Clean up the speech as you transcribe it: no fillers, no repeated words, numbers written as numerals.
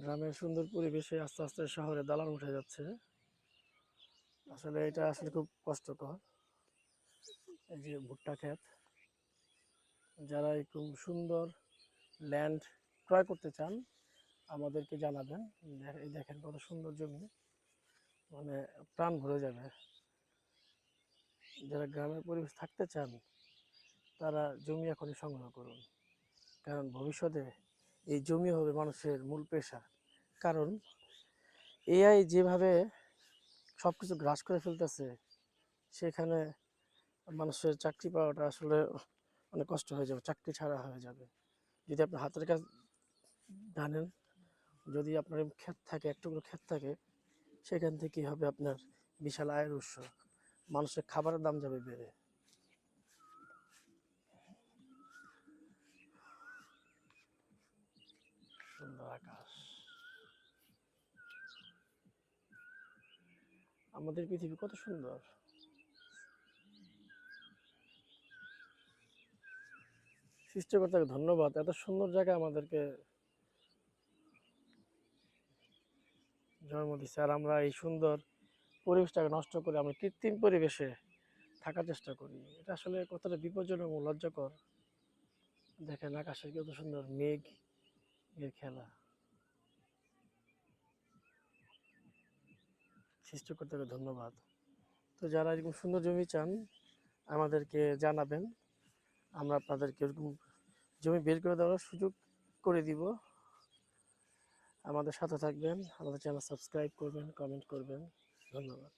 গ্রামের সুন্দর পরিবেশে আস্তে আস্তে শহরে দালান উঠে যাচ্ছে। আসলে এটা আসলে খুব কষ্টকর। এই যে ভুট্টা ক্ষেত, যারা এরকম সুন্দর ল্যান্ড ক্রয় করতে চান আমাদেরকে জানাবেন। এই দেখেন কত সুন্দর জমি, মানে প্রাণ ভরে যাবে। যারা গ্রামের পরিবেশ থাকতে চান তারা জমি এখনই সংগ্রহ করুন, কারণ ভবিষ্যতে এই জমি হবে মানুষের মূল পেশা। কারণ এআই যেভাবে সব কিছু গ্রাস করে ফেলতেছে, সেখানে মানুষের চাকরি পাওয়াটা আসলে অনেক কষ্ট হয়ে যাবে, চাকরি ছাড়া হয়ে যাবে। যদি আপনি হাতের কাজ জানেন, যদি আপনার ক্ষেত থাকে, একটুকরো ক্ষেত থাকে, সেখান থেকে হবে আপনার বিশাল আয়ের উৎস। মানুষের খাবারের দাম যাবে বেড়ে। সুন্দর আকাশ, আমাদের পৃথিবী কত সুন্দর। সৃষ্টিকর্তাকে ধন্যবাদ, এত সুন্দর জায়গা আমাদেরকে জন্ম দিচ্ছে, আর আমরা এই সুন্দর পরিবেশটাকে নষ্ট করে আমরা কৃত্রিম পরিবেশে থাকার চেষ্টা করি। এটা আসলে কতটা বিপজ্জনক ও লজ্জাকর। দেখেন আকাশে কত সুন্দর মেঘ এর খেলা। সৃষ্টিকর্তাকে ধন্যবাদ। তো যারা এরকম সুন্দর জমি চান আমাদেরকে জানাবেন, আমরা আপনাদেরকে এরকম জমি বের করে দেওয়ার সুযোগ করে দিব। আমাদের সাথে থাকবেন, আমাদের চ্যানেল সাবস্ক্রাইব করবেন, কমেন্ট করবেন। ধন্যবাদ।